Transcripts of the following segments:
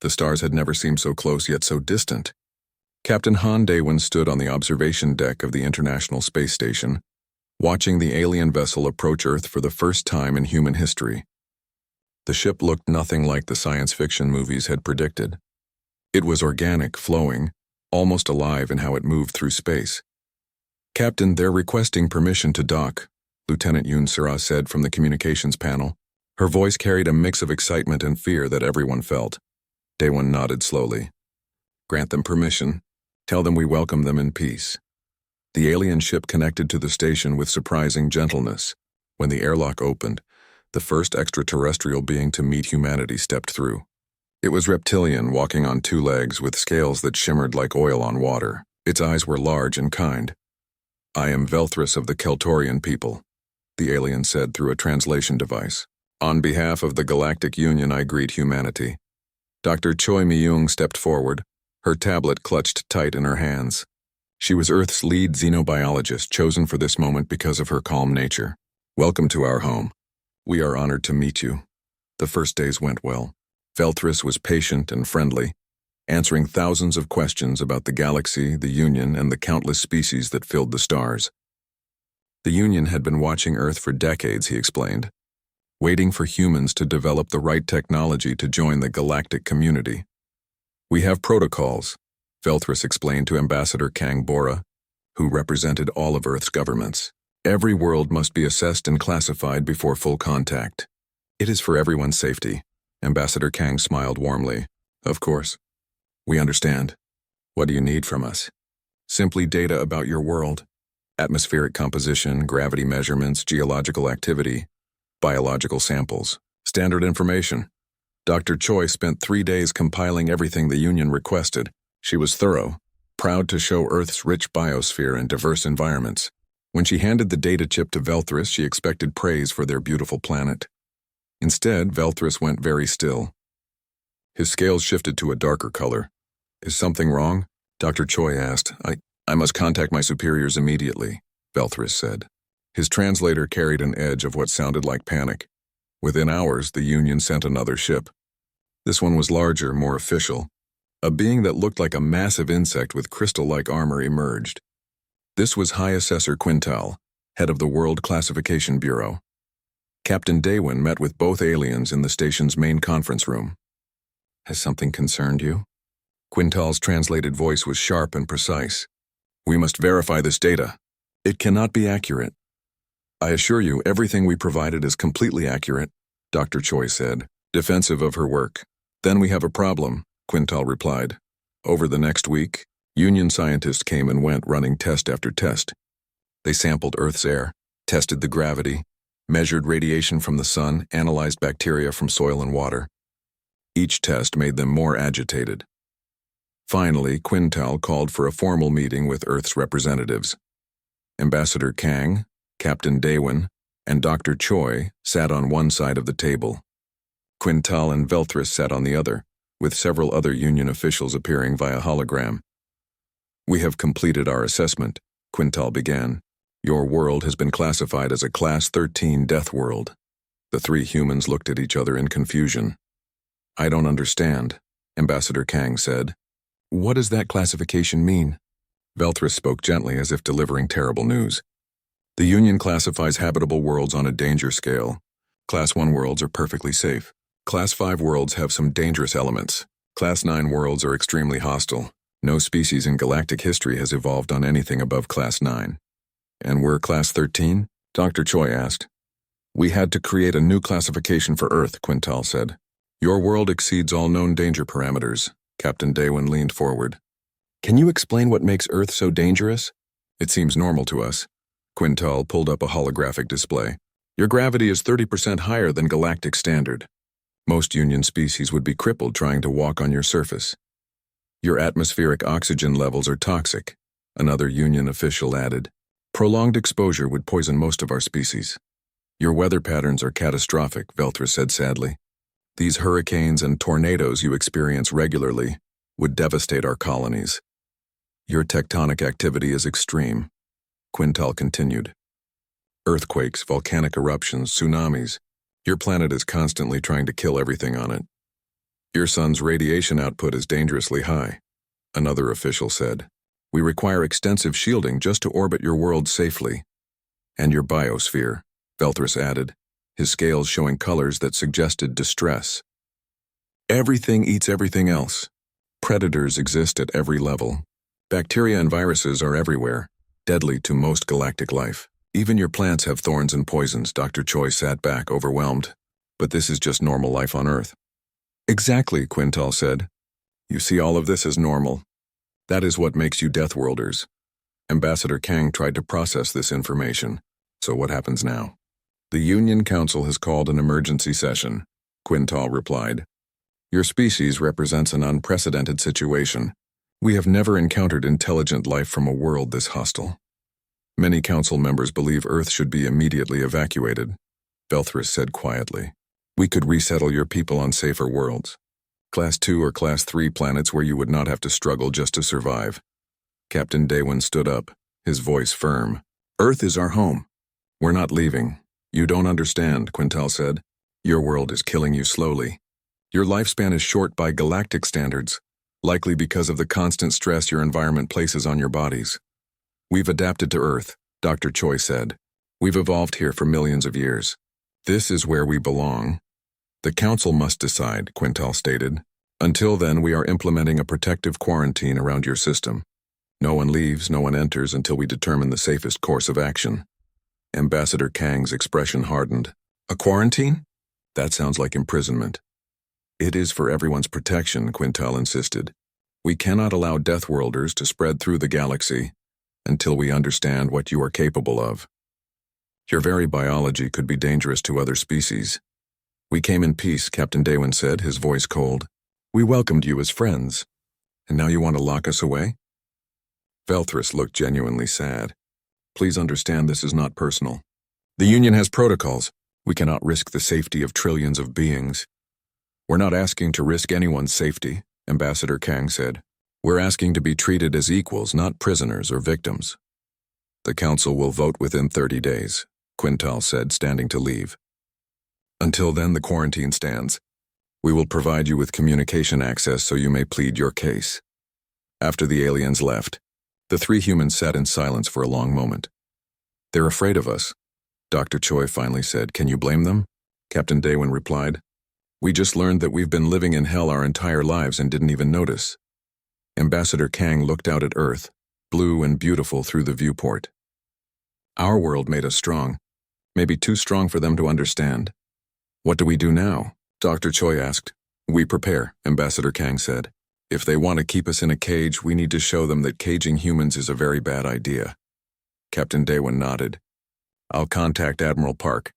The stars had never seemed so close yet so distant. Captain Han Daewon stood on the observation deck of the International Space Station, watching the alien vessel approach Earth for the first time in human history. The ship looked nothing like the science fiction movies had predicted. It was organic, flowing, almost alive in how it moved through space. "Captain, they're requesting permission to dock," Lieutenant Yoon Sura said from the communications panel. Her voice carried a mix of excitement and fear that everyone felt. Daewon nodded slowly. "Grant them permission. Tell them we welcome them in peace." The alien ship connected to the station with surprising gentleness. When the airlock opened, the first extraterrestrial being to meet humanity stepped through. It was reptilian, walking on two legs with scales that shimmered like oil on water. Its eyes were large and kind. "I am Velthrus of the Keltorian people," the alien said through a translation device. "On behalf of the Galactic Union, I greet humanity." Dr. Choi Myung stepped forward, her tablet clutched tight in her hands. She was Earth's lead xenobiologist, chosen for this moment because of her calm nature. "Welcome to our home. We are honored to meet you." The first days went well. Velthrus was patient and friendly, answering thousands of questions about the galaxy, the Union, and the countless species that filled the stars. The Union had been watching Earth for decades, he explained, waiting for humans to develop the right technology to join the galactic community. "We have protocols," Velthrus explained to Ambassador Kang Bora, who represented all of Earth's governments. "Every world must be assessed and classified before full contact. It is for everyone's safety." Ambassador Kang smiled warmly. "Of course. We understand. What do you need from us?" "Simply data about your world. Atmospheric composition, gravity measurements, geological activity, biological samples. Standard information." Dr. Choi spent 3 days compiling everything the Union requested. She was thorough, proud to show Earth's rich biosphere and diverse environments. When she handed the data chip to Velthrus, she expected praise for their beautiful planet. Instead, Velthrus went very still. His scales shifted to a darker color. "Is something wrong?" Dr. Choi asked. I must contact my superiors immediately," Velthrus said. His translator carried an edge of what sounded like panic. Within hours, the Union sent another ship. This one was larger, more official. A being that looked like a massive insect with crystal-like armor emerged. This was High Assessor Quintal, head of the World Classification Bureau. Captain Daewon met with both aliens in the station's main conference room. "Has something concerned you?" Quintal's translated voice was sharp and precise. "We must verify this data. It cannot be accurate." "I assure you, everything we provided is completely accurate," Dr. Choi said, defensive of her work. "Then we have a problem," Quintal replied. Over the next week, Union scientists came and went, running test after test. They sampled Earth's air, tested the gravity, measured radiation from the sun, analyzed bacteria from soil and water. Each test made them more agitated. Finally, Quintal called for a formal meeting with Earth's representatives. Ambassador Kang, Captain Daewon, and Dr. Choi sat on one side of the table. Quintal and Velthrus sat on the other, with several other Union officials appearing via hologram. "We have completed our assessment," Quintal began. "Your world has been classified as a Class 13 Deathworld." The three humans looked at each other in confusion. "I don't understand," Ambassador Kang said. "What does that classification mean?" Velthrus spoke gently as if delivering terrible news. "The Union classifies habitable worlds on a danger scale. Class 1 worlds are perfectly safe. Class 5 worlds have some dangerous elements. Class 9 worlds are extremely hostile. No species in galactic history has evolved on anything above Class 9. "And we're Class 13? Dr. Choi asked. "We had to create a new classification for Earth," Quintal said. "Your world exceeds all known danger parameters." Captain Daewon leaned forward. "Can you explain what makes Earth so dangerous?" "It seems normal to us." Quintal pulled up a holographic display. "Your gravity is 30% higher than galactic standard. Most Union species would be crippled trying to walk on your surface. Your atmospheric oxygen levels are toxic," another Union official added. "Prolonged exposure would poison most of our species." "Your weather patterns are catastrophic," Velthrus said sadly. "These hurricanes and tornadoes you experience regularly would devastate our colonies." "Your tectonic activity is extreme," Quintal continued. "Earthquakes, volcanic eruptions, tsunamis. Your planet is constantly trying to kill everything on it." Your sun's radiation output is dangerously high, another official said. We require extensive shielding just to orbit your world safely. And your biosphere, Velthris added, his scales showing colors that suggested distress. Everything eats everything else. Predators exist at every level. Bacteria and viruses are everywhere, deadly to most galactic life. Even your plants have thorns and poisons. Dr. Choi sat back, overwhelmed. But this is just normal life on Earth. Exactly, Quintal said. You see all of this as normal. That is what makes you Deathworlders. Ambassador Kang tried to process this information. So what happens now? The Union Council has called an emergency session, Quintal replied. Your species represents an unprecedented situation. We have never encountered intelligent life from a world this hostile. Many council members believe Earth should be immediately evacuated, Velthris said quietly. We could resettle your people on safer worlds. Class 2 or Class 3 planets where you would not have to struggle just to survive. Captain Daewon stood up, his voice firm. Earth is our home. We're not leaving. You don't understand, Quintal said. Your world is killing you slowly. Your lifespan is short by galactic standards, likely because of the constant stress your environment places on your bodies. We've adapted to Earth, Dr. Choi said. We've evolved here for millions of years. This is where we belong. The Council must decide, Quintal stated. Until then, we are implementing a protective quarantine around your system. No one leaves, no one enters until we determine the safest course of action. Ambassador Kang's expression hardened. A quarantine? That sounds like imprisonment. It is for everyone's protection, Quintal insisted. We cannot allow Deathworlders to spread through the galaxy until we understand what you are capable of. Your very biology could be dangerous to other species. We came in peace, Captain Daewon said, his voice cold. We welcomed you as friends. And now you want to lock us away? Velthris looked genuinely sad. Please understand this is not personal. The Union has protocols. We cannot risk the safety of trillions of beings. We're not asking to risk anyone's safety, Ambassador Kang said. We're asking to be treated as equals, not prisoners or victims. The Council will vote within 30 days, Quintal said, standing to leave. Until then, the quarantine stands. We will provide you with communication access so you may plead your case. After the aliens left, the three humans sat in silence for a long moment. They're afraid of us, Dr. Choi finally said. Can you blame them? Captain Daewon replied. We just learned that we've been living in hell our entire lives and didn't even notice. Ambassador Kang looked out at Earth, blue and beautiful through the viewport. Our world made us strong, maybe too strong for them to understand. What do we do now? Dr. Choi asked. We prepare, Ambassador Kang said. If they want to keep us in a cage, we need to show them that caging humans is a very bad idea. Captain Daewon nodded. I'll contact Admiral Park.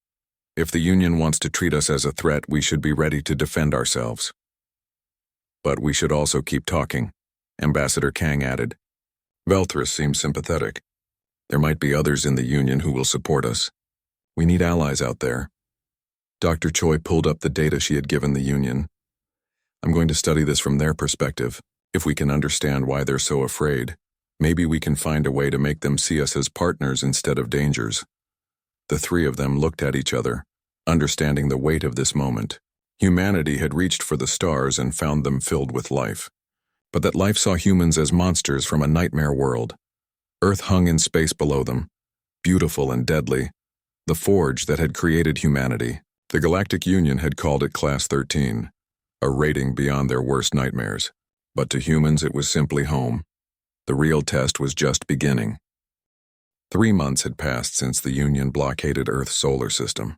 If the Union wants to treat us as a threat, we should be ready to defend ourselves. But we should also keep talking, Ambassador Kang added. Velthris seemed sympathetic. There might be others in the Union who will support us. We need allies out there. Dr. Choi pulled up the data she had given the Union. I'm going to study this from their perspective. If we can understand why they're so afraid, maybe we can find a way to make them see us as partners instead of dangers. The three of them looked at each other, understanding the weight of this moment. Humanity had reached for the stars and found them filled with life. But that life saw humans as monsters from a nightmare world. Earth hung in space below them, beautiful and deadly, the forge that had created humanity. The Galactic Union had called it Class 13, a rating beyond their worst nightmares. But to humans it was simply home. The real test was just beginning. 3 months had passed since the Union blockaded Earth's solar system.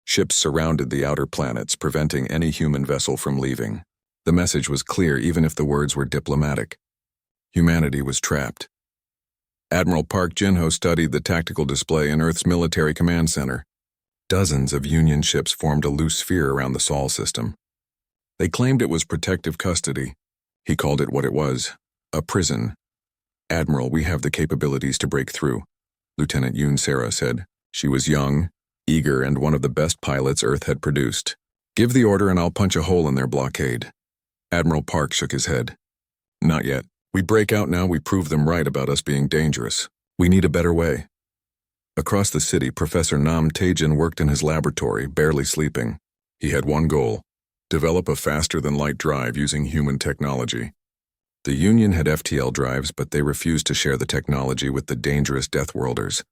Ships surrounded the outer planets, preventing any human vessel from leaving. The message was clear even if the words were diplomatic. Humanity was trapped. Admiral Park Jin-ho studied the tactical display in Earth's military command center. Dozens of Union ships formed a loose sphere around the Sol system. They claimed it was protective custody. He called it what it was, a prison. Admiral, we have the capabilities to break through, Lieutenant Yoon Sera said. She was young, eager, and one of the best pilots Earth had produced. Give the order and I'll punch a hole in their blockade. Admiral Park shook his head. Not yet. We break out now, we prove them right about us being dangerous. We need a better way. Across the city, Professor Nam Taejin worked in his laboratory, barely sleeping. He had one goal, Develop a faster-than-light drive using human technology. The Union had FTL drives, but they refused to share the technology with the dangerous Deathworlders.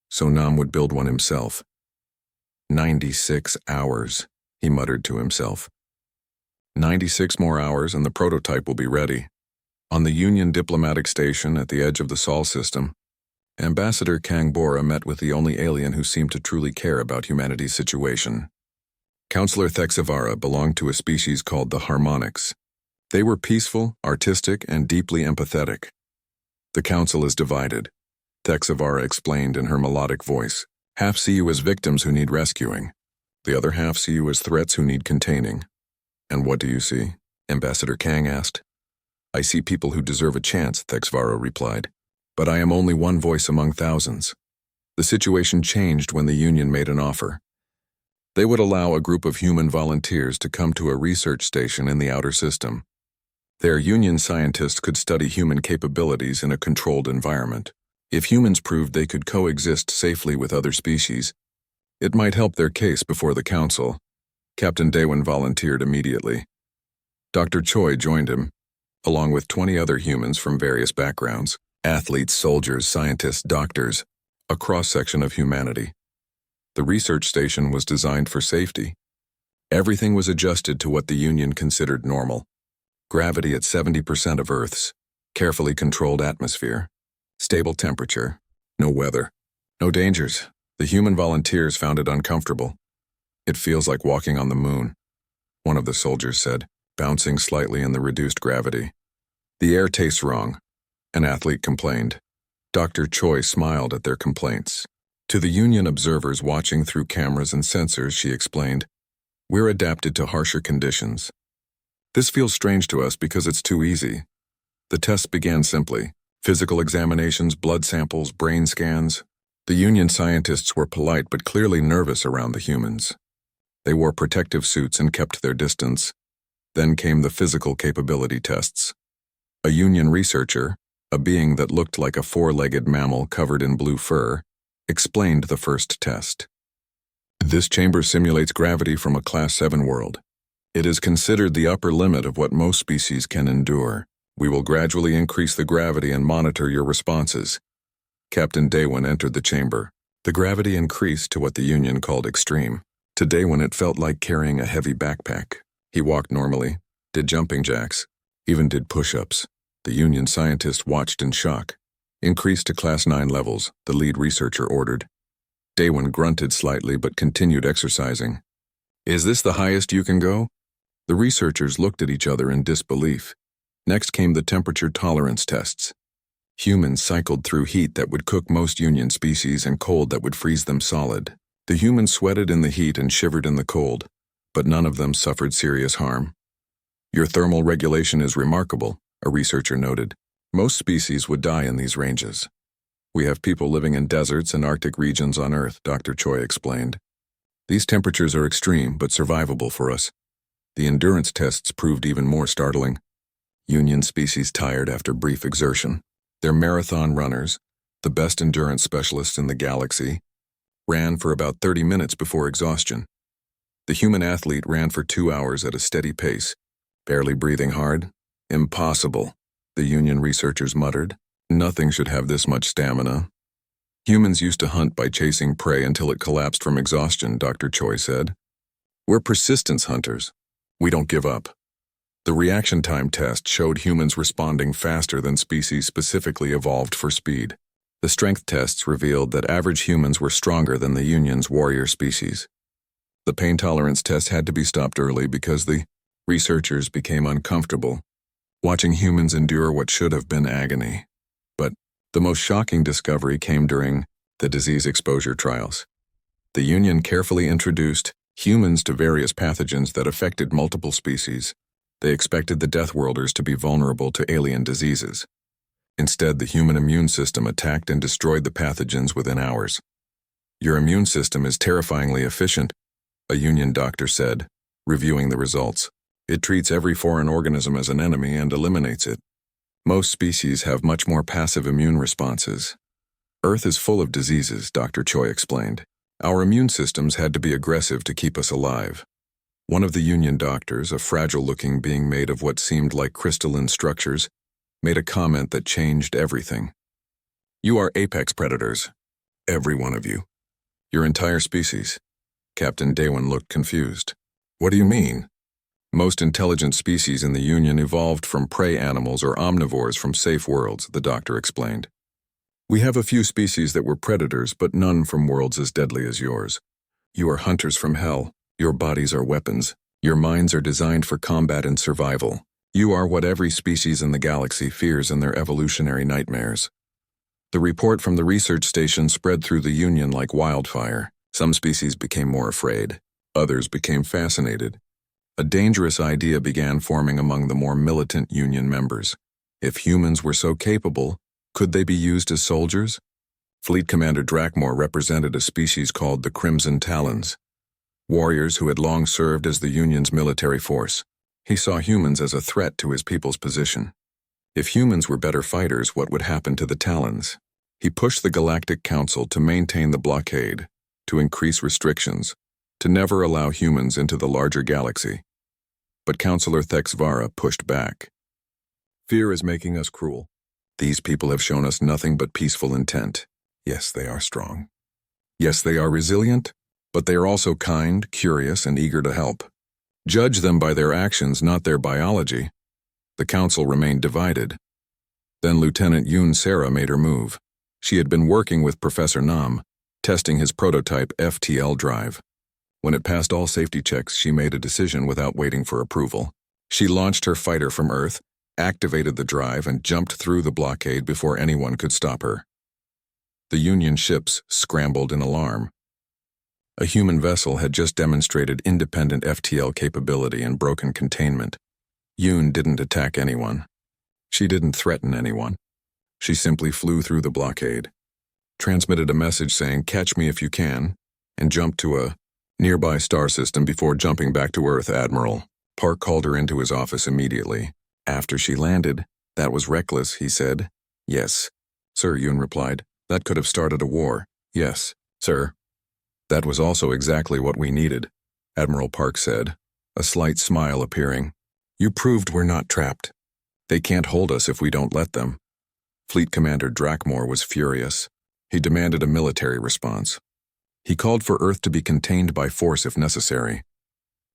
So Nam would build one himself. 96 hours, he muttered to himself. 96 more hours and the prototype will be ready. On the Union diplomatic station at the edge of the Sol system, Ambassador Kang Bora met with the only alien who seemed to truly care about humanity's situation. Counselor Thexavara belonged to a species called the Harmonics. They were peaceful, artistic, and deeply empathetic. The council is divided, Thexavara explained in her melodic voice. Half see you as victims who need rescuing. The other half see you as threats who need containing. And what do you see? Ambassador Kang asked. I see people who deserve a chance, Thexavara replied. But I am only one voice among thousands. The situation changed when the Union made an offer. They would allow a group of human volunteers to come to a research station in the outer system. Their Union scientists could study human capabilities in a controlled environment. If humans proved they could coexist safely with other species, it might help their case before the council. Captain Daewon volunteered immediately. Dr. Choi joined him, along with 20 other humans from various backgrounds, athletes, soldiers, scientists, doctors, a cross-section of humanity. The research station was designed for safety. Everything was adjusted to what the Union considered normal. Gravity at 70% of Earth's, carefully controlled atmosphere, stable temperature, no weather, no dangers. The human volunteers found it uncomfortable. It feels like walking on the moon, one of the soldiers said, bouncing slightly in the reduced gravity. The air tastes wrong, an athlete complained. Dr. Choi smiled at their complaints. To the Union observers watching through cameras and sensors, she explained, we're adapted to harsher conditions. This feels strange to us because it's too easy. The tests began simply. Physical examinations, blood samples, brain scans. The Union scientists were polite but clearly nervous around the humans. They wore protective suits and kept their distance. Then came the physical capability tests. A Union researcher, a being that looked like a four-legged mammal covered in blue fur, explained the first test. This chamber simulates gravity from a Class 7 world. It is considered the upper limit of what most species can endure. We will gradually increase the gravity and monitor your responses. Captain Daewon entered the chamber. The gravity increased to what the Union called extreme. To Daewon it felt like carrying a heavy backpack. He walked normally, did jumping jacks, even did push-ups. The Union scientist watched in shock. Increase to Class 9 levels, the lead researcher ordered. Daewon grunted slightly but continued exercising. Is this the highest you can go? The researchers looked at each other in disbelief. Next came the temperature tolerance tests. Humans cycled through heat that would cook most Union species and cold that would freeze them solid. The humans sweated in the heat and shivered in the cold, but none of them suffered serious harm. Your thermal regulation is remarkable, a researcher noted. Most species would die in these ranges. We have people living in deserts and Arctic regions on Earth, Dr. Choi explained. These temperatures are extreme but survivable for us. The endurance tests proved even more startling. Union species tired after brief exertion. Their marathon runners, the best endurance specialists in the galaxy, ran for about 30 minutes before exhaustion. The human athlete ran for 2 hours at a steady pace, barely breathing hard. Impossible, the Union researchers muttered. Nothing should have this much stamina. Humans used to hunt by chasing prey until it collapsed from exhaustion, Dr. Choi said. We're persistence hunters. We don't give up. The reaction time test showed humans responding faster than species specifically evolved for speed. The strength tests revealed that average humans were stronger than the Union's warrior species. The pain tolerance test had to be stopped early because the researchers became uncomfortable, watching humans endure what should have been agony. But the most shocking discovery came during the disease exposure trials. The Union carefully introduced humans to various pathogens that affected multiple species. They expected the Deathworlders to be vulnerable to alien diseases. Instead, the human immune system attacked and destroyed the pathogens within hours. Your immune system is terrifyingly efficient, a Union doctor said, reviewing the results. It treats every foreign organism as an enemy and eliminates it. Most species have much more passive immune responses. Earth is full of diseases, Dr. Choi explained. Our immune systems had to be aggressive to keep us alive. One of the Union doctors, a fragile-looking being made of what seemed like crystalline structures, made a comment that changed everything. "You are apex predators. Every one of you. Your entire species." Captain Daewin looked confused. "What do you mean?" "Most intelligent species in the Union evolved from prey animals or omnivores from safe worlds," the doctor explained. "We have a few species that were predators, but none from worlds as deadly as yours. You are hunters from hell. Your bodies are weapons. Your minds are designed for combat and survival. You are what every species in the galaxy fears in their evolutionary nightmares." The report from the research station spread through the Union like wildfire. Some species became more afraid. Others became fascinated. A dangerous idea began forming among the more militant Union members. If humans were so capable, could they be used as soldiers? Fleet Commander Drakmore represented a species called the Crimson Talons, warriors who had long served as the Union's military force. He saw humans as a threat to his people's position. If humans were better fighters, what would happen to the Talons? He pushed the Galactic Council to maintain the blockade, to increase restrictions, to never allow humans into the larger galaxy. But Councillor Thexvara pushed back. "Fear is making us cruel. These people have shown us nothing but peaceful intent. Yes, they are strong. Yes, they are resilient, but they are also kind, curious, and eager to help. Judge them by their actions, not their biology." The council remained divided. Then Lieutenant Yoon Sarah made her move. She had been working with Professor Nam, testing his prototype FTL drive. When it passed all safety checks, she made a decision without waiting for approval. She launched her fighter from Earth, activated the drive, and jumped through the blockade before anyone could stop her. The Union ships scrambled in alarm. A human vessel had just demonstrated independent FTL capability and broken containment. Yoon didn't attack anyone. She didn't threaten anyone. She simply flew through the blockade, transmitted a message saying, "Catch me if you can," and jumped to a nearby star system before jumping back to Earth. Admiral Park called her into his office immediately. After she landed, "That was reckless," he said. "Yes, sir," Yoon replied. "That could have started a war." "Yes, sir." "That was also exactly what we needed," Admiral Park said, a slight smile appearing. "You proved we're not trapped. They can't hold us if we don't let them." Fleet Commander Drakmore was furious. He demanded a military response. He called for Earth to be contained by force if necessary.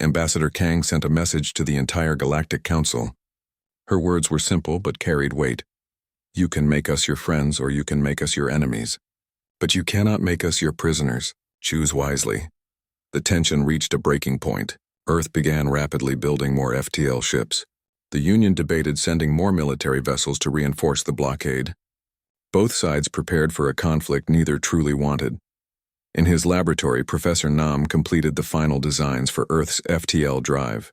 Ambassador Kang sent a message to the entire Galactic Council. Her words were simple but carried weight. "You can make us your friends or you can make us your enemies. But you cannot make us your prisoners. Choose wisely." The tension reached a breaking point. Earth began rapidly building more FTL ships. The Union debated sending more military vessels to reinforce the blockade. Both sides prepared for a conflict neither truly wanted. In his laboratory, Professor Nam completed the final designs for Earth's FTL drive.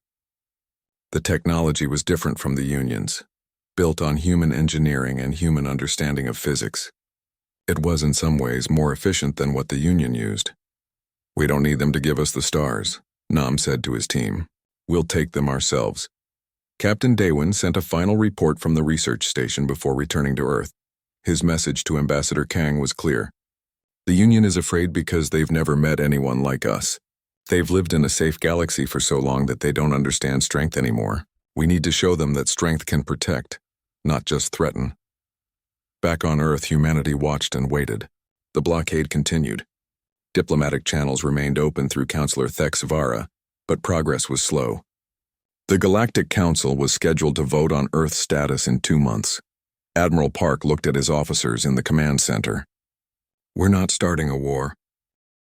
The technology was different from the Union's, built on human engineering and human understanding of physics. It was in some ways more efficient than what the Union used. "We don't need them to give us the stars," Nam said to his team. "We'll take them ourselves." Captain Daewin sent a final report from the research station before returning to Earth. His message to Ambassador Kang was clear. "The Union is afraid because they've never met anyone like us. They've lived in a safe galaxy for so long that they don't understand strength anymore. We need to show them that strength can protect, not just threaten." Back on Earth, humanity watched and waited. The blockade continued. Diplomatic channels remained open through Councillor Thexvara, but progress was slow. The Galactic Council was scheduled to vote on Earth's status in 2 months. Admiral Park looked at his officers in the command center. "We're not starting a war."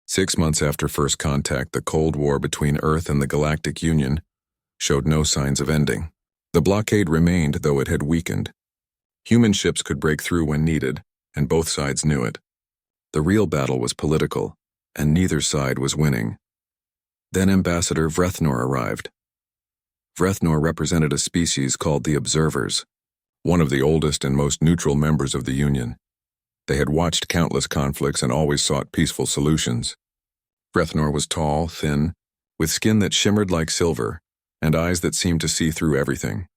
6 months after first contact, the Cold War between Earth and the Galactic Union showed no signs of ending. The blockade remained, though it had weakened. Human ships could break through when needed, and both sides knew it. The real battle was political, and neither side was winning. Then Ambassador Vrethnor arrived. Vrethnor represented a species called the Observers, one of the oldest and most neutral members of the Union. They had watched countless conflicts and always sought peaceful solutions. Vrethnor was tall, thin, with skin that shimmered like silver, and eyes that seemed to see through everything.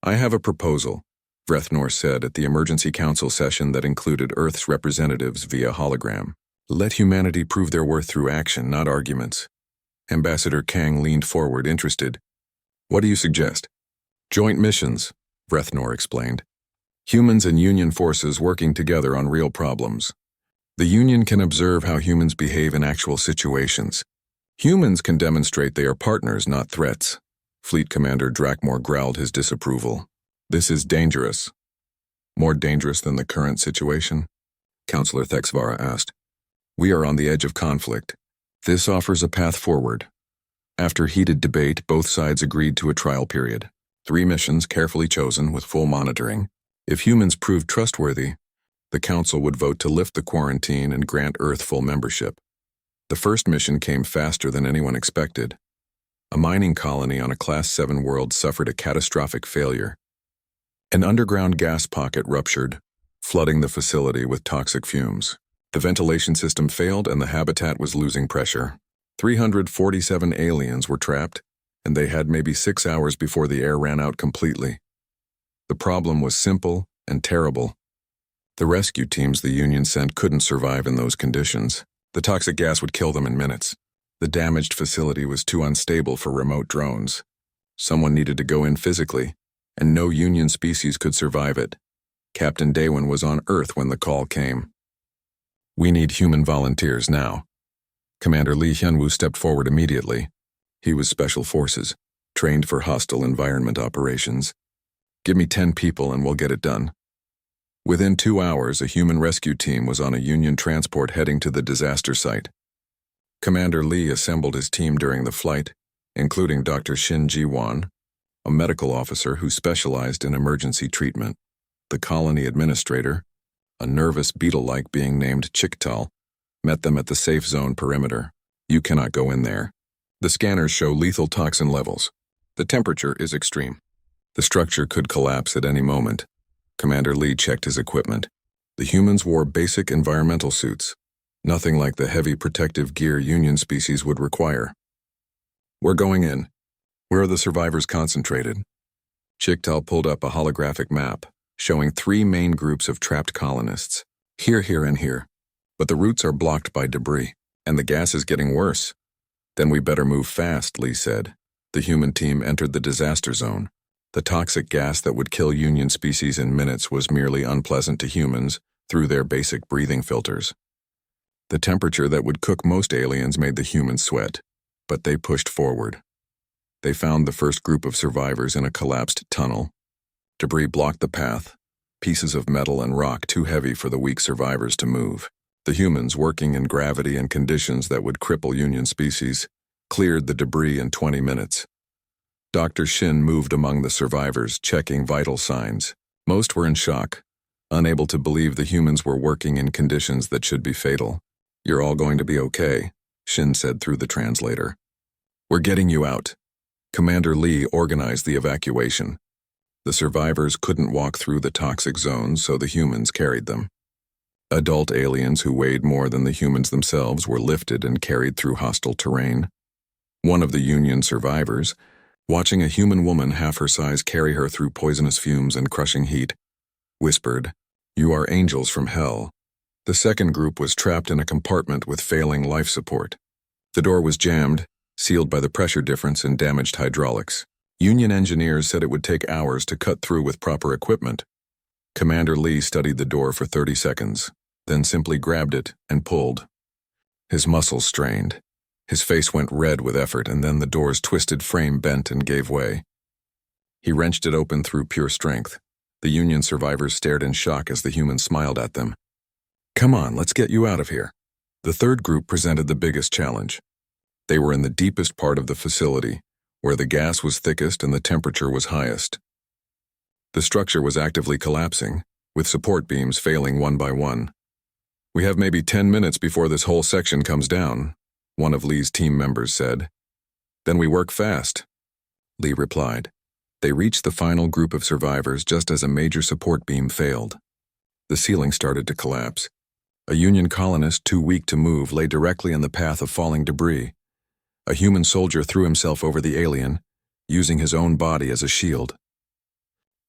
"I have a proposal," Vrethnor said at the emergency council session that included Earth's representatives via hologram. "Let humanity prove their worth through action, not arguments. Ambassador Kang leaned forward, interested. What do you suggest? Joint missions, Vrethnor explained. Humans and Union forces working together on real problems. The Union can observe how humans behave in actual situations. Humans can demonstrate they are partners, not threats. Fleet Commander Drakmor growled his disapproval. This is dangerous. More dangerous than the current situation? Counselor Thexvara asked. We are on the edge of conflict. This offers a path forward. After heated debate, both sides agreed to a trial period. 3 missions carefully chosen with full monitoring. If humans proved trustworthy, the Council would vote to lift the quarantine and grant Earth full membership. The first mission came faster than anyone expected. A mining colony on a Class 7 world suffered a catastrophic failure. An underground gas pocket ruptured, flooding the facility with toxic fumes. The ventilation system failed and the habitat was losing pressure. 347 aliens were trapped, and they had maybe 6 hours before the air ran out completely. The problem was simple and terrible. The rescue teams the Union sent couldn't survive in those conditions. The toxic gas would kill them in minutes. The damaged facility was too unstable for remote drones. Someone needed to go in physically, and no Union species could survive it. Captain Daewon was on Earth when the call came. We need human volunteers now. Commander Lee Hyunwoo stepped forward immediately. He was Special Forces, trained for hostile environment operations. Give me 10 people and we'll get it done. Within 2 hours, a human rescue team was on a Union transport heading to the disaster site. Commander Lee assembled his team during the flight, including Dr. Shin Ji-won, a medical officer who specialized in emergency treatment. The colony administrator, a nervous beetle-like being named Chiktal, met them at the safe zone perimeter. You cannot go in there. The scanners show lethal toxin levels. The temperature is extreme. The structure could collapse at any moment. Commander Lee checked his equipment. The humans wore basic environmental suits, nothing like the heavy protective gear Union species would require. We're going in. Where are the survivors concentrated? Chiktal pulled up a holographic map, showing 3 main groups of trapped colonists. Here, here, and here. But the routes are blocked by debris, and the gas is getting worse. Then we better move fast, Lee said. The human team entered the disaster zone. The toxic gas that would kill Union species in minutes was merely unpleasant to humans through their basic breathing filters. The temperature that would cook most aliens made the humans sweat, but they pushed forward. They found the first group of survivors in a collapsed tunnel. Debris blocked the path, pieces of metal and rock too heavy for the weak survivors to move. The humans, working in gravity and conditions that would cripple Union species, cleared the debris in 20 minutes. Dr. Shin moved among the survivors, checking vital signs. Most were in shock, unable to believe the humans were working in conditions that should be fatal. You're all going to be okay, Shin said through the translator. We're getting you out. Commander Lee organized the evacuation. The survivors couldn't walk through the toxic zones, so the humans carried them. Adult aliens who weighed more than the humans themselves were lifted and carried through hostile terrain. One of the Union survivors, watching a human woman half her size carry her through poisonous fumes and crushing heat, whispered, "You are angels from hell." The second group was trapped in a compartment with failing life support. The door was jammed, sealed by the pressure difference and damaged hydraulics. Union engineers said it would take hours to cut through with proper equipment. Commander Lee studied the door for 30 seconds, then simply grabbed it and pulled. His muscles strained. His face went red with effort, and then the door's twisted frame bent and gave way. He wrenched it open through pure strength. The Union survivors stared in shock as the humans smiled at them. "Come on, let's get you out of here." The third group presented the biggest challenge. They were in the deepest part of the facility, where the gas was thickest and the temperature was highest. The structure was actively collapsing, with support beams failing one by one. "We have maybe 10 minutes before this whole section comes down," one of Lee's team members said. "Then we work fast," Lee replied. They reached the final group of survivors just as a major support beam failed. The ceiling started to collapse. A Union colonist, too weak to move, lay directly in the path of falling debris. A human soldier threw himself over the alien, using his own body as a shield.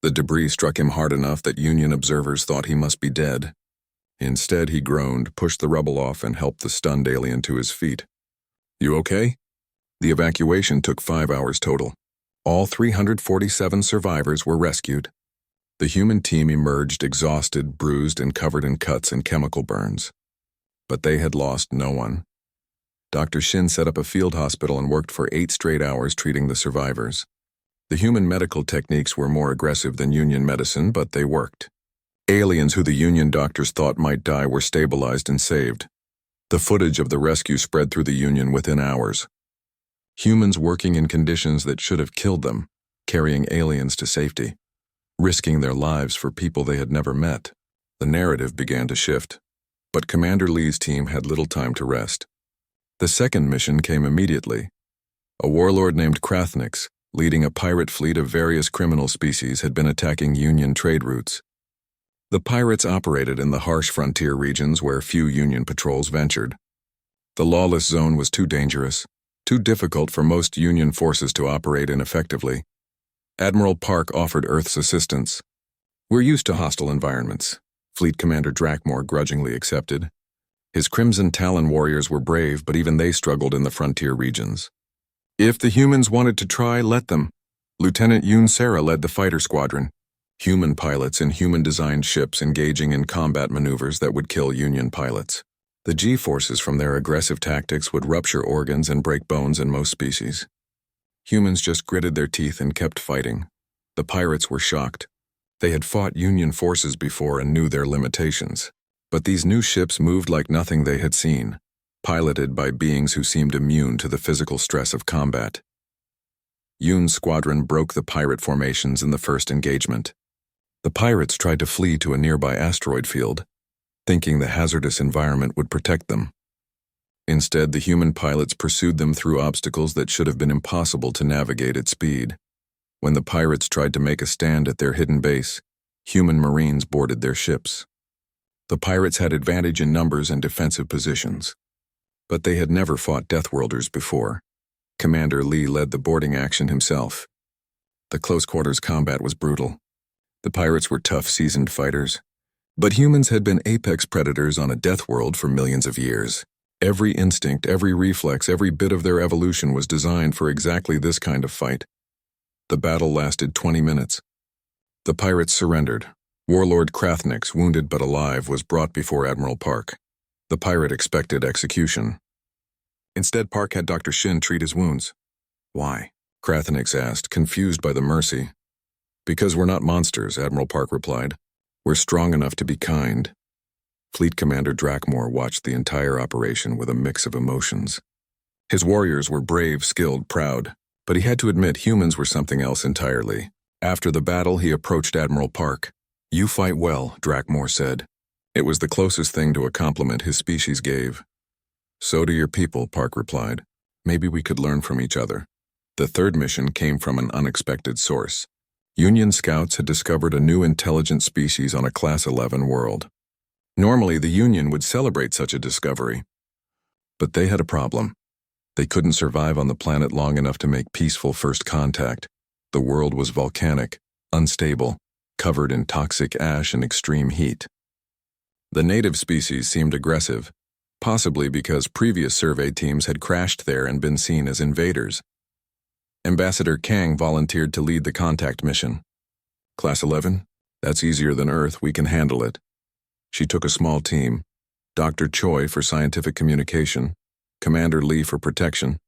The debris struck him hard enough that Union observers thought he must be dead. Instead, he groaned, pushed the rubble off, and helped the stunned alien to his feet. "You okay?" The evacuation took 5 hours total. All 347 survivors were rescued. The human team emerged exhausted, bruised, and covered in cuts and chemical burns. But they had lost no one. Dr. Shin set up a field hospital and worked for 8 straight hours treating the survivors. The human medical techniques were more aggressive than Union medicine, but they worked. Aliens who the Union doctors thought might die were stabilized and saved. The footage of the rescue spread through the Union within hours. Humans working in conditions that should have killed them, carrying aliens to safety, risking their lives for people they had never met. The narrative began to shift. But Commander Lee's team had little time to rest. The second mission came immediately. A warlord named Krathnix, leading a pirate fleet of various criminal species, had been attacking Union trade routes. The pirates operated in the harsh frontier regions where few Union patrols ventured. The lawless zone was too dangerous, too difficult for most Union forces to operate in effectively. Admiral Park offered Earth's assistance. "We're used to hostile environments," Fleet Commander Drakmore grudgingly accepted. His Crimson Talon warriors were brave, but even they struggled in the frontier regions. "If the humans wanted to try, let them." Lieutenant Yoon Sara led the fighter squadron, human pilots in human-designed ships engaging in combat maneuvers that would kill Union pilots. The G-forces from their aggressive tactics would rupture organs and break bones in most species. Humans just gritted their teeth and kept fighting. The pirates were shocked. They had fought Union forces before and knew their limitations. But these new ships moved like nothing they had seen, piloted by beings who seemed immune to the physical stress of combat. Yoon's squadron broke the pirate formations in the first engagement. The pirates tried to flee to a nearby asteroid field, thinking the hazardous environment would protect them. Instead, the human pilots pursued them through obstacles that should have been impossible to navigate at speed. When the pirates tried to make a stand at their hidden base, human marines boarded their ships. The pirates had advantage in numbers and defensive positions. But they had never fought Deathworlders before. Commander Lee led the boarding action himself. The close-quarters combat was brutal. The pirates were tough, seasoned fighters. But humans had been apex predators on a Deathworld for millions of years. Every instinct, every reflex, every bit of their evolution was designed for exactly this kind of fight. The battle lasted 20 minutes. The pirates surrendered. Warlord Krathnix, wounded but alive, was brought before Admiral Park. The pirate expected execution. Instead, Park had Dr. Shin treat his wounds. "Why?" Krathnix asked, confused by the mercy. "Because we're not monsters," Admiral Park replied. "We're strong enough to be kind." Fleet Commander Drakmore watched the entire operation with a mix of emotions. His warriors were brave, skilled, proud, but he had to admit humans were something else entirely. After the battle, he approached Admiral Park. "You fight well," Drakmore said. It was the closest thing to a compliment his species gave. "So do your people," Park replied. "Maybe we could learn from each other." The third mission came from an unexpected source. Union scouts had discovered a new intelligent species on a Class 11 world. Normally, the Union would celebrate such a discovery. But they had a problem. They couldn't survive on the planet long enough to make peaceful first contact. The world was volcanic, unstable, covered in toxic ash and extreme heat. The native species seemed aggressive, possibly because previous survey teams had crashed there and been seen as invaders. Ambassador Kang volunteered to lead the contact mission. "Class 11? That's easier than Earth, we can handle it." She took a small team, Dr. Choi for scientific communication, Commander Lee for protection,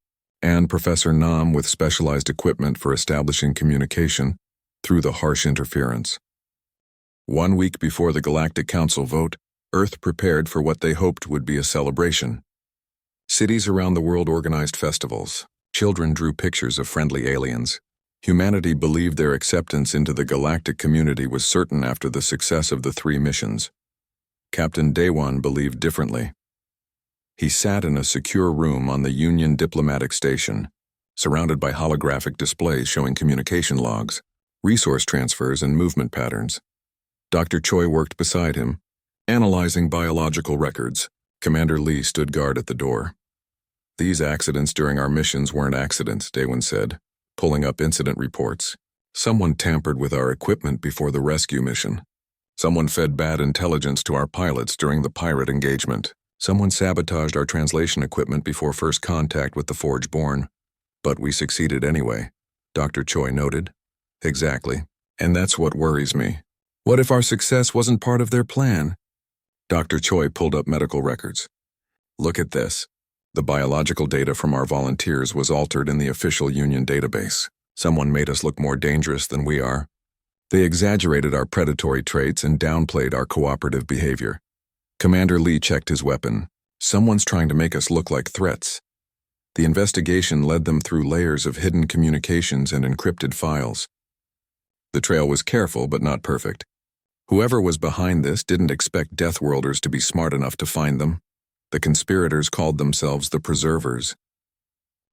and Professor Nam with specialized equipment for establishing communication through the harsh interference. 1 week before the Galactic Council vote, Earth prepared for what they hoped would be a celebration. Cities around the world organized festivals. Children drew pictures of friendly aliens. Humanity believed their acceptance into the galactic community was certain after the success of the 3 missions. Captain Daewon believed differently. He sat in a secure room on the Union diplomatic station, surrounded by holographic displays showing communication logs, resource transfers, and movement patterns. Dr. Choi worked beside him, analyzing biological records. Commander Lee stood guard at the door. "These accidents during our missions weren't accidents," Daewon said, pulling up incident reports. "Someone tampered with our equipment before the rescue mission. Someone fed bad intelligence to our pilots during the pirate engagement. Someone sabotaged our translation equipment before first contact with the Forge-born. But we succeeded anyway, Dr. Choi noted. Exactly. And that's what worries me. What if our success wasn't part of their plan? Dr. Choi pulled up medical records. Look at this. The biological data from our volunteers was altered in the official Union database. Someone made us look more dangerous than we are. They exaggerated our predatory traits and downplayed our cooperative behavior. Commander Lee checked his weapon. Someone's trying to make us look like threats. The investigation led them through layers of hidden communications and encrypted files. The trail was careful but not perfect. Whoever was behind this didn't expect Deathworlders to be smart enough to find them. The conspirators called themselves the Preservers.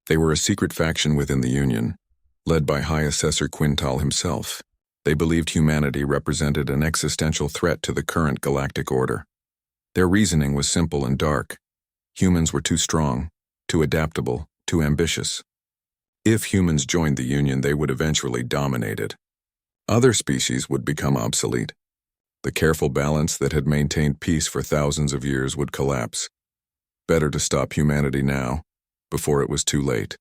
They were a secret faction within the Union, led by High Assessor Quintal himself. They believed humanity represented an existential threat to the current galactic order. Their reasoning was simple and dark. Humans were too strong, too adaptable, too ambitious. If humans joined the Union, they would eventually dominate it. Other species would become obsolete. The careful balance that had maintained peace for thousands of years would collapse. Better to stop humanity now, before it was too late.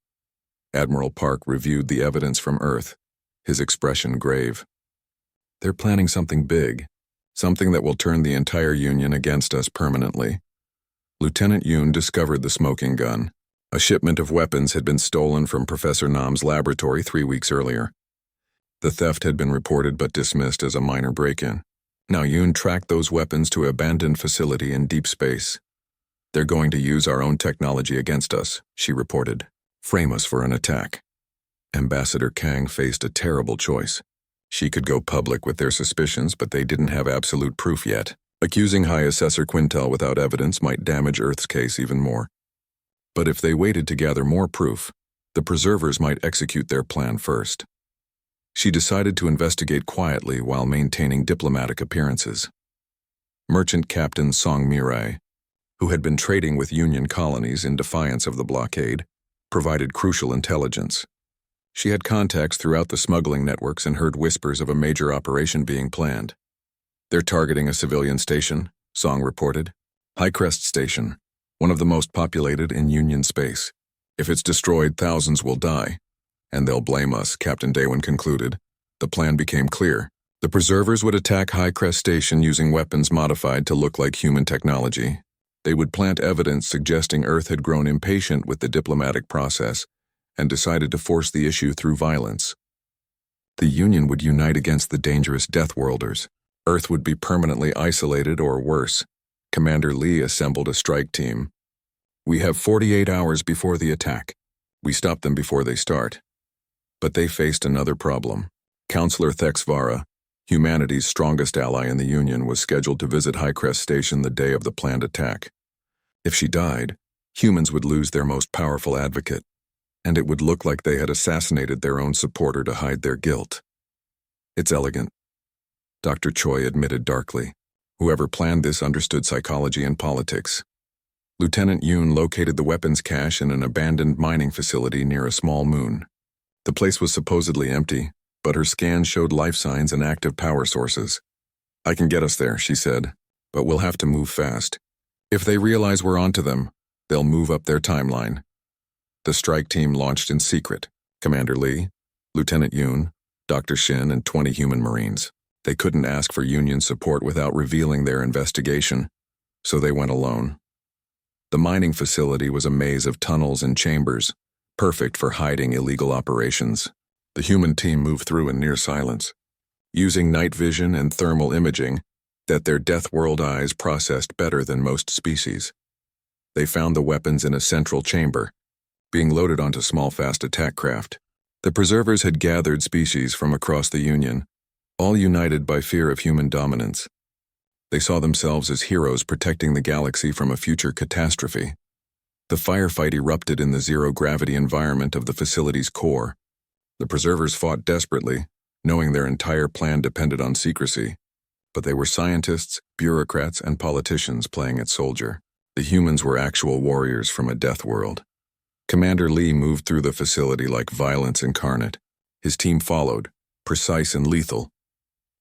Admiral Park reviewed the evidence from Earth, his expression grave. They're planning something big, something that will turn the entire Union against us permanently. Lieutenant Yoon discovered the smoking gun. A shipment of weapons had been stolen from Professor Nam's laboratory 3 weeks earlier. The theft had been reported but dismissed as a minor break-in. Now Yoon tracked those weapons to an abandoned facility in deep space. They're going to use our own technology against us, she reported. Frame us for an attack. Ambassador Kang faced a terrible choice. She could go public with their suspicions, but they didn't have absolute proof yet. Accusing High Assessor Quintal without evidence might damage Earth's case even more. But if they waited to gather more proof, the Preservers might execute their plan first. She decided to investigate quietly while maintaining diplomatic appearances. Merchant Captain Song Mirai, who had been trading with Union colonies in defiance of the blockade, provided crucial intelligence. She had contacts throughout the smuggling networks and heard whispers of a major operation being planned. They're targeting a civilian station, Song reported. Highcrest Station, one of the most populated in Union space. If it's destroyed, thousands will die. And they'll blame us, Captain Daewon concluded. The plan became clear. The Preservers would attack Highcrest Station using weapons modified to look like human technology. They would plant evidence suggesting Earth had grown impatient with the diplomatic process and decided to force the issue through violence. The Union would unite against the dangerous Deathworlders. Earth would be permanently isolated or worse. Commander Lee assembled a strike team. We have 48 hours before the attack. We stop them before they start. But they faced another problem. Counselor Thexvara, humanity's strongest ally in the Union, was scheduled to visit Highcrest Station the day of the planned attack. If she died, humans would lose their most powerful advocate, and it would look like they had assassinated their own supporter to hide their guilt. It's elegant, Dr. Choi admitted darkly. Whoever planned this understood psychology and politics. Lieutenant Yoon located the weapons cache in an abandoned mining facility near a small moon. The place was supposedly empty, but her scans showed life signs and active power sources. I can get us there, she said, but we'll have to move fast. If they realize we're onto them, they'll move up their timeline. The strike team launched in secret. Commander Lee, Lieutenant Yoon, Dr. Shin, and 20 human Marines. They couldn't ask for Union support without revealing their investigation, so they went alone. The mining facility was a maze of tunnels and chambers, perfect for hiding illegal operations. The human team moved through in near silence, using night vision and thermal imaging that their Deathworld eyes processed better than most species. They found the weapons in a central chamber, being loaded onto small fast attack craft. The Preservers had gathered species from across the Union, all united by fear of human dominance. They saw themselves as heroes protecting the galaxy from a future catastrophe. The firefight erupted in the zero-gravity environment of the facility's core. The Preservers fought desperately, knowing their entire plan depended on secrecy. But they were scientists, bureaucrats, and politicians playing at soldier. The humans were actual warriors from a death world. Commander Lee moved through the facility like violence incarnate. His team followed, precise and lethal.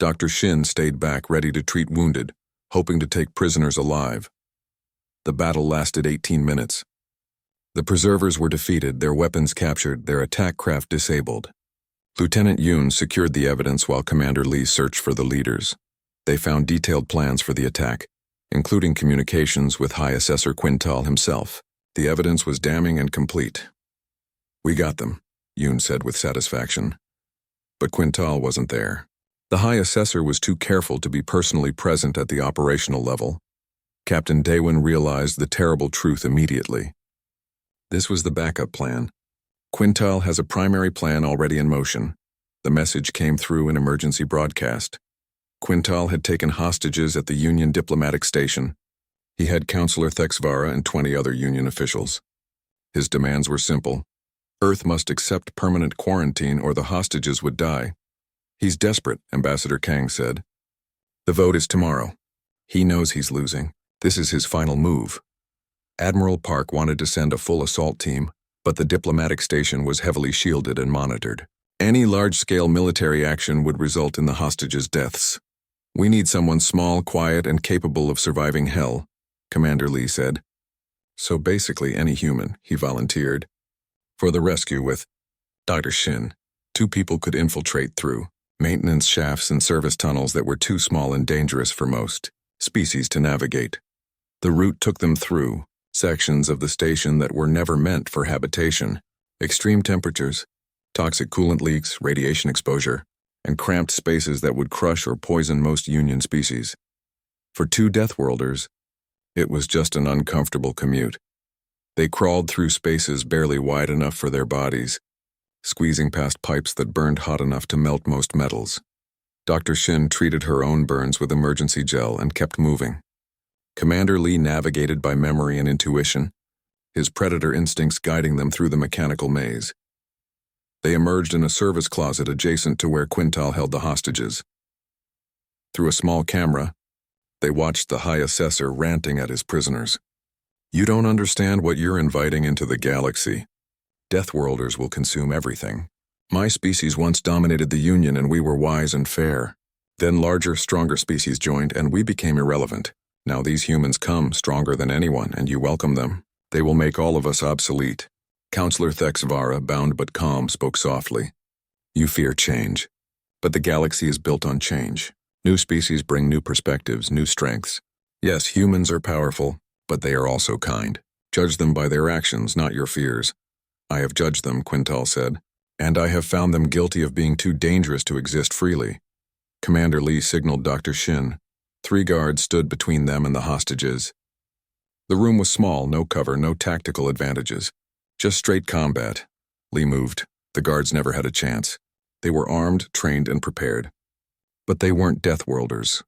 Dr. Shin stayed back, ready to treat wounded, hoping to take prisoners alive. The battle lasted 18 minutes. The preservers were defeated, their weapons captured, their attack craft disabled. Lieutenant Yoon secured the evidence while Commander Lee searched for the leaders. They found detailed plans for the attack, including communications with High Assessor Quintal himself. The evidence was damning and complete. "We got them," Yoon said with satisfaction. But Quintal wasn't there. The High Assessor was too careful to be personally present at the operational level. Captain Daewon realized the terrible truth immediately. This was the backup plan. Quintal has a primary plan already in motion. The message came through an emergency broadcast. Quintal had taken hostages at the Union diplomatic station. He had Counselor Thexvara and 20 other Union officials. His demands were simple. Earth must accept permanent quarantine or the hostages would die. "He's desperate," Ambassador Kang said. "The vote is tomorrow. He knows he's losing. This is his final move." Admiral Park wanted to send a full assault team, but the diplomatic station was heavily shielded and monitored. Any large-scale military action would result in the hostages' deaths. "We need someone small, quiet, and capable of surviving hell," Commander Lee said. "So basically any human," he volunteered. "For the rescue with Dr. Shin, 2 people could infiltrate through maintenance shafts and service tunnels that were too small and dangerous for most species to navigate. The route took them through sections of the station that were never meant for habitation, extreme temperatures, toxic coolant leaks, radiation exposure, and cramped spaces that would crush or poison most Union species. For 2 Deathworlders, it was just an uncomfortable commute. They crawled through spaces barely wide enough for their bodies, squeezing past pipes that burned hot enough to melt most metals. Dr. Shin treated her own burns with emergency gel and kept moving. Commander Lee navigated by memory and intuition, his predator instincts guiding them through the mechanical maze. They emerged in a service closet adjacent to where Quintal held the hostages. Through a small camera, they watched the High Assessor ranting at his prisoners. "You don't understand what you're inviting into the galaxy. Deathworlders will consume everything. My species once dominated the Union and we were wise and fair. Then larger, stronger species joined and we became irrelevant. Now these humans come, stronger than anyone, and you welcome them. They will make all of us obsolete." Counselor Thexvara, bound but calm, spoke softly. "You fear change. But the galaxy is built on change. New species bring new perspectives, new strengths. Yes, humans are powerful, but they are also kind. Judge them by their actions, not your fears." "I have judged them," Quintal said, "and I have found them guilty of being too dangerous to exist freely." Commander Lee signaled Dr. Shin. 3 guards stood between them and the hostages. The room was small, no cover, no tactical advantages. Just straight combat. Lee moved. The guards never had a chance. They were armed, trained, and prepared. But they weren't Deathworlders.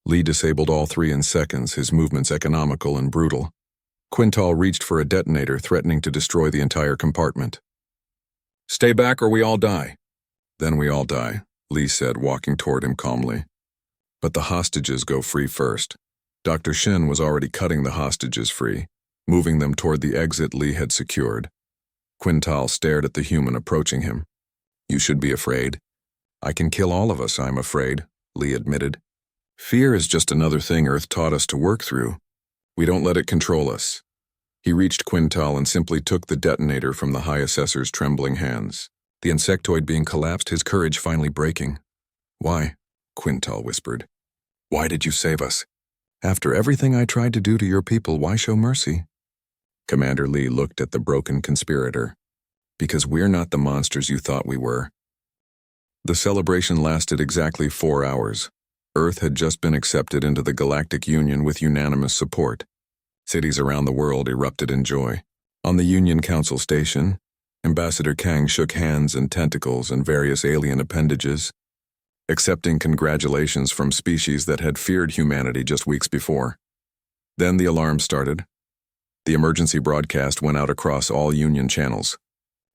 Lee disabled all 3 in seconds, his movements economical and brutal. Quintal reached for a detonator, threatening to destroy the entire compartment. "Stay back or we all die." "Then we all die," Lee said, walking toward him calmly. "But the hostages go free first." Dr. Shin was already cutting the hostages free, moving them toward the exit Lee had secured. Quintal stared at the human approaching him. "You should be afraid." "I can kill all of us, I'm afraid," Lee admitted. "Fear is just another thing Earth taught us to work through. We don't let it control us." He reached Quintal and simply took the detonator from the High Assessor's trembling hands. The insectoid being collapsed, his courage finally breaking. "Why?" Quintal whispered. "Why did you save us? After everything I tried to do to your people, why show mercy?" Commander Lee looked at the broken conspirator. "Because we're not the monsters you thought we were." The celebration lasted exactly 4 hours. Earth had just been accepted into the Galactic Union with unanimous support. Cities around the world erupted in joy. On the Union Council station, Ambassador Kang shook hands and tentacles and various alien appendages, accepting congratulations from species that had feared humanity just weeks before. Then the alarm started. The emergency broadcast went out across all Union channels.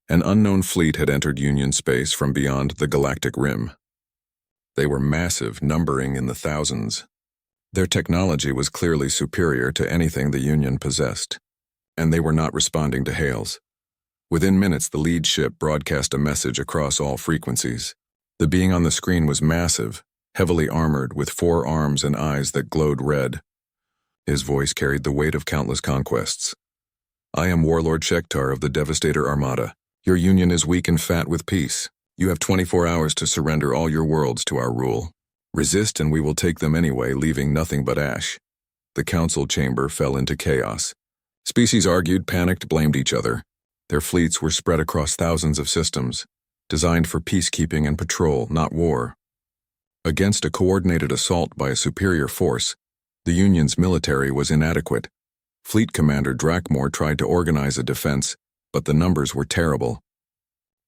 An unknown fleet had entered Union space from beyond the galactic rim. They were massive, numbering in the thousands. Their technology was clearly superior to anything the Union possessed, and they were not responding to hails. Within minutes, the lead ship broadcast a message across all frequencies. The being on the screen was massive, heavily armored with 4 arms and eyes that glowed red. His voice carried the weight of countless conquests. I am Warlord Shektar of the Devastator Armada. Your union is weak and fat with peace. You have 24 hours to surrender all your worlds to our rule. Resist and we will take them anyway, leaving nothing but ash. The council chamber fell into chaos. Species argued, panicked, blamed each other. Their fleets were spread across thousands of systems, designed for peacekeeping and patrol, not war. Against a coordinated assault by a superior force, the Union's military was inadequate. Fleet Commander Drakmore tried to organize a defense, but the numbers were terrible.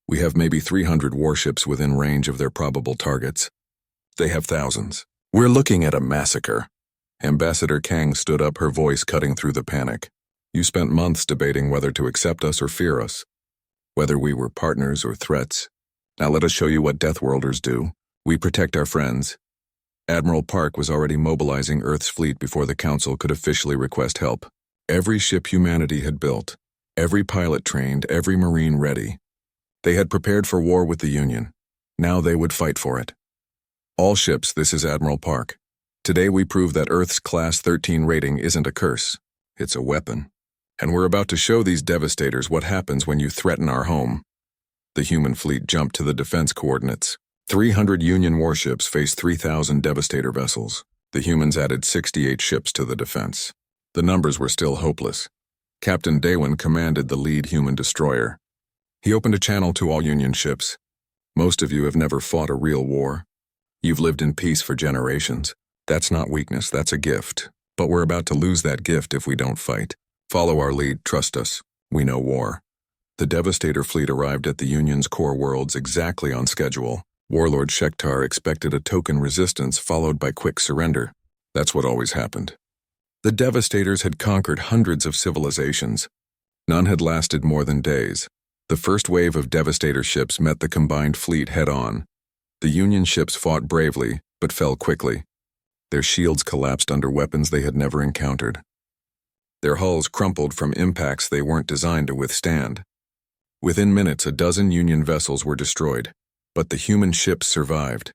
We have maybe 300 warships within range of their probable targets. They have thousands. We're looking at a massacre. Ambassador Kang stood up, her voice cutting through the panic. You spent months debating whether to accept us or fear us, whether we were partners or threats. Now let us show you what Deathworlders do. We protect our friends. Admiral Park was already mobilizing Earth's fleet before the Council could officially request help. Every ship humanity had built, every pilot trained, every Marine ready. They had prepared for war with the Union. Now they would fight for it. All ships, this is Admiral Park. Today we prove that Earth's Class 13 rating isn't a curse. It's a weapon. And we're about to show these devastators what happens when you threaten our home. The human fleet jumped to the defense coordinates. 300 Union warships faced 3,000 devastator vessels. The humans added 68 ships to the defense. The numbers were still hopeless. Captain Daewin commanded the lead human destroyer. He opened a channel to all Union ships. Most of you have never fought a real war. You've lived in peace for generations. That's not weakness, that's a gift. But we're about to lose that gift if we don't fight. Follow our lead, trust us. We know war. The Devastator fleet arrived at the Union's core worlds exactly on schedule. Warlord Shektar expected a token resistance followed by quick surrender. That's what always happened. The Devastators had conquered hundreds of civilizations. None had lasted more than days. The first wave of Devastator ships met the combined fleet head-on. The Union ships fought bravely, but fell quickly. Their shields collapsed under weapons they had never encountered. Their hulls crumpled from impacts they weren't designed to withstand. Within minutes, a dozen Union vessels were destroyed. But the human ships survived.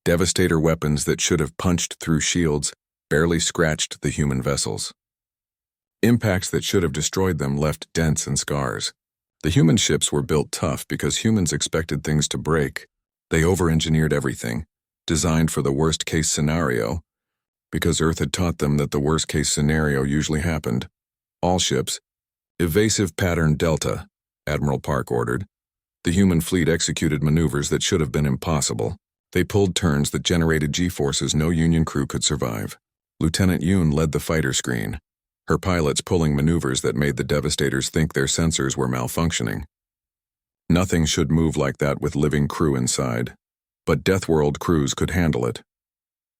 Devastator weapons that should have punched through shields barely scratched the human vessels. Impacts that should have destroyed them left dents and scars. The human ships were built tough because humans expected things to break. They over-engineered everything, designed for the worst-case scenario, because Earth had taught them that the worst-case scenario usually happened. All ships, evasive pattern Delta, Admiral Park ordered. The human fleet executed maneuvers that should have been impossible. They pulled turns that generated G-forces no Union crew could survive. Lieutenant Yoon led the fighter screen, her pilots pulling maneuvers that made the Devastators think their sensors were malfunctioning. Nothing should move like that with living crew inside, but Deathworld crews could handle it.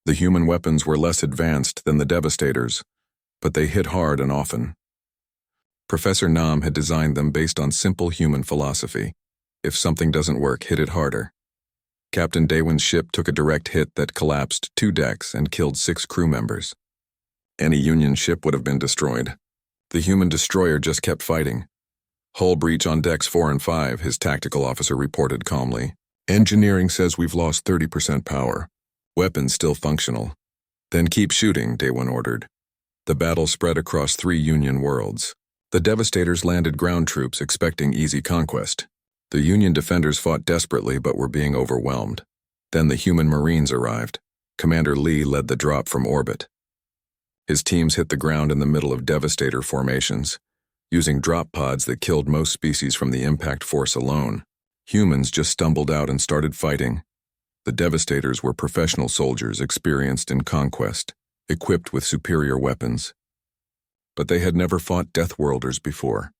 The human weapons were less advanced than the Devastators, but they hit hard and often. Professor Nam had designed them based on simple human philosophy. If something doesn't work, hit it harder. Captain Daewin's ship took a direct hit that collapsed 2 decks and killed 6 crew members. Any Union ship would have been destroyed. The human destroyer just kept fighting. Hull breach on decks 4 and 5, his tactical officer reported calmly. Engineering says we've lost 30% power. Weapons still functional. Then keep shooting, Daewin ordered. The battle spread across 3 Union worlds. The Devastators landed ground troops expecting easy conquest. The Union defenders fought desperately but were being overwhelmed. Then the human Marines arrived. Commander Lee led the drop from orbit. His teams hit the ground in the middle of Devastator formations, using drop pods that killed most species from the impact force alone. Humans just stumbled out and started fighting. The Devastators were professional soldiers experienced in conquest, equipped with superior weapons. But they had never fought Deathworlders before.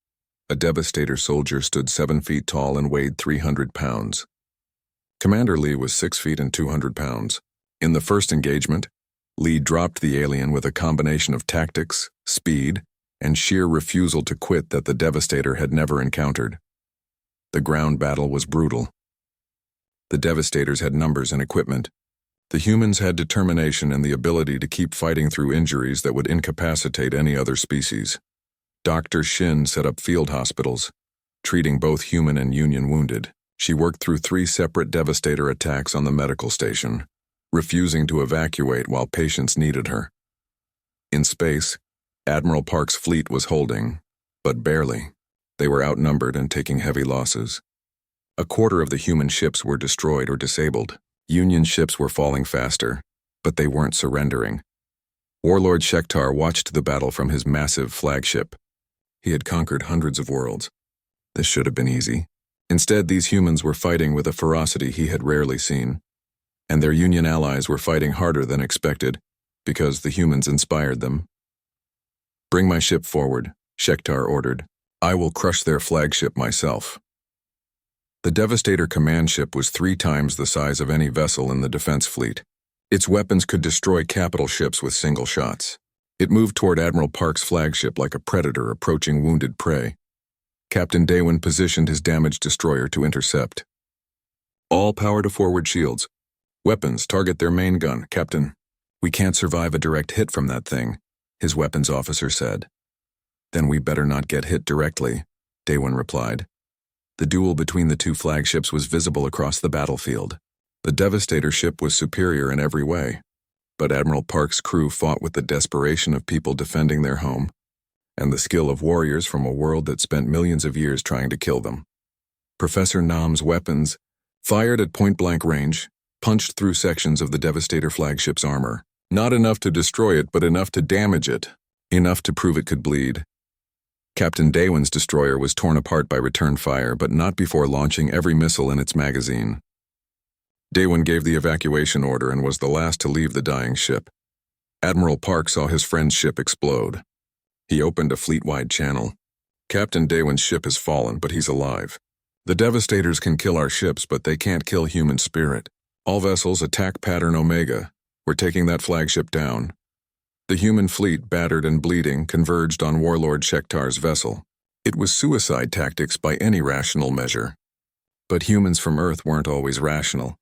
A Devastator soldier stood 7 feet tall and weighed 300 pounds. Commander Lee was 6 feet and 200 pounds. In the first engagement, Lee dropped the alien with a combination of tactics, speed, and sheer refusal to quit that the Devastator had never encountered. The ground battle was brutal. The Devastators had numbers and equipment. The humans had determination and the ability to keep fighting through injuries that would incapacitate any other species. Dr. Shin set up field hospitals, treating both human and Union wounded. She worked through 3 separate Devastator attacks on the medical station, refusing to evacuate while patients needed her. In space, Admiral Park's fleet was holding, But barely. They were outnumbered and taking heavy losses. A quarter of the human ships were destroyed or disabled. Union ships were falling faster, but they weren't surrendering. Warlord Shektar watched the battle from his massive flagship. He had conquered hundreds of worlds. This should have been easy. Instead, these humans were fighting with a ferocity he had rarely seen. And their Union allies were fighting harder than expected, because the humans inspired them. "Bring my ship forward," Shektar ordered. "I will crush their flagship myself." The Devastator command ship was 3 times the size of any vessel in the defense fleet. Its weapons could destroy capital ships with single shots. It moved toward Admiral Park's flagship like a predator approaching wounded prey. Captain Daywin positioned his damaged destroyer to intercept. "All power to forward shields. Weapons, target their main gun, Captain." "We can't survive a direct hit from that thing," his weapons officer said. "Then we better not get hit directly," Daywin replied. The duel between the 2 flagships was visible across the battlefield. The Devastator ship was superior in every way, but Admiral Park's crew fought with the desperation of people defending their home, and the skill of warriors from a world that spent millions of years trying to kill them. Professor Nam's weapons, fired at point-blank range, punched through sections of the Devastator flagship's armor. Not enough to destroy it, but enough to damage it. Enough to prove it could bleed. Captain Daywin's destroyer was torn apart by return fire, but not before launching every missile in its magazine. Daywin gave the evacuation order and was the last to leave the dying ship. Admiral Park saw his friend's ship explode. He opened a fleet-wide channel. "Captain Daywin's ship has fallen, but he's alive. The Devastators can kill our ships, but they can't kill human spirit. All vessels attack pattern Omega. We're taking that flagship down." The human fleet, battered and bleeding, converged on Warlord Shektar's vessel. It was suicide tactics by any rational measure. But humans from Earth weren't always rational.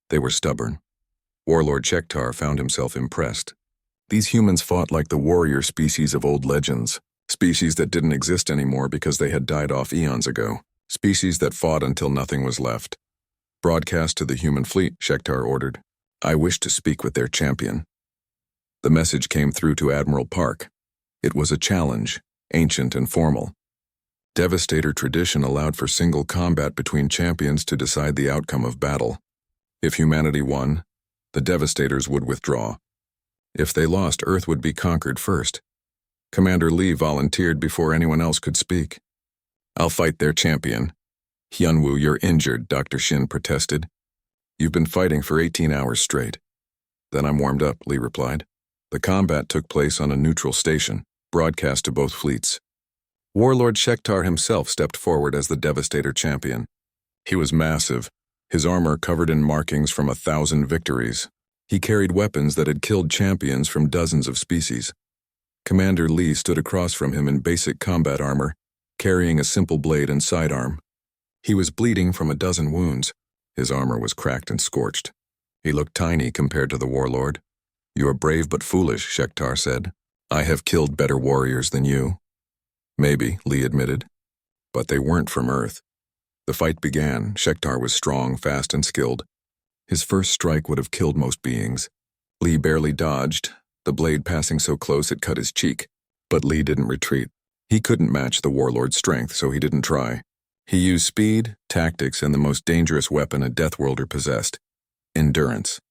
They were stubborn. Warlord Shektar found himself impressed. These humans fought like the warrior species of old legends, species that didn't exist anymore because they had died off eons ago, species that fought until nothing was left. "Broadcast to the human fleet," Shektar ordered. "I wish to speak with their champion." The message came through to Admiral Park. It was a challenge, ancient and formal. Devastator tradition allowed for single combat between champions to decide the outcome of battle. If humanity won, the Devastators would withdraw. If they lost, Earth would be conquered first. Commander Lee volunteered before anyone else could speak. "I'll fight their champion." "Hyunwoo, you're injured," Dr. Shin protested. "You've been fighting for 18 hours straight." "Then I'm warmed up," Lee replied. The combat took place on a neutral station, broadcast to both fleets. Warlord Shektar himself stepped forward as the Devastator champion. He was massive, his armor covered in markings from 1,000 victories. He carried weapons that had killed champions from dozens of species. Commander Lee stood across from him in basic combat armor, carrying a simple blade and sidearm. He was bleeding from a dozen wounds. His armor was cracked and scorched. He looked tiny compared to the warlord. "You are brave but foolish," Shektar said. "I have killed better warriors than you." "Maybe," Lee admitted. But they weren't from Earth. The fight began. Shektar was strong, fast, and skilled. His first strike would have killed most beings. Lee barely dodged, the blade passing so close it cut his cheek. But Lee didn't retreat. He couldn't match the warlord's strength, so he didn't try. He used speed, tactics, and the most dangerous weapon a Deathworlder possessed: endurance.